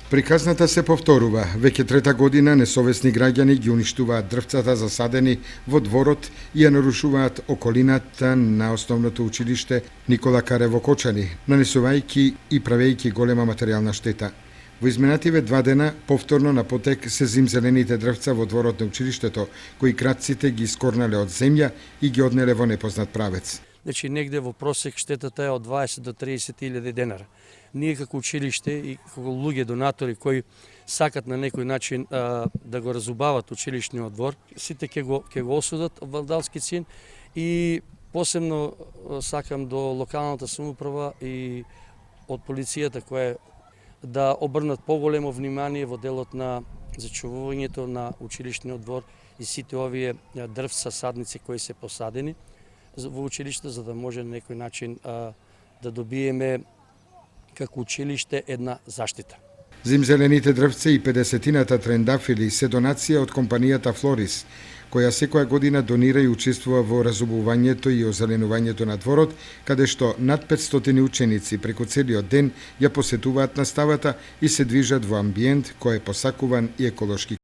Приказната се повторува. Веќе трета година несовесни граѓани ги уништуваат дрвцата засадени во дворот и ја нарушуваат околината на основното училиште Никола Каре во Кочани, нанесувајќи и правејќи голема материјална штета. Во изминативе 2 дена повторно на потек се зимзелените дрвца во дворот на училиштето, кои кратците ги скорнале од земја и ги однеле во непознат правец. Значи негде во просек штетата е од 20 до 30 илјади денара. Ние како училиште и како луѓе донатори кои сакат на некој начин да го разубават училишниот двор, сите ќе го осудат вандалски чин и посебно сакам до локалната самоуправа и од полицијата која да обрнат поголемо внимание во делот на зачувувањето на училишниот двор и сите овие дрвца садници кои се посадени во училиште, за да може на некој начин да добиеме како училиште една заштита. Зимзелените дрвци и 50-тината трендафили се донација од компанијата Флорис, која секоја година донира и учествува во разубувањето и озеленувањето на дворот, каде што над 500 ученици преку целиот ден ја посетуваат наставата и се движат во амбиент кој е посакуван и еколошки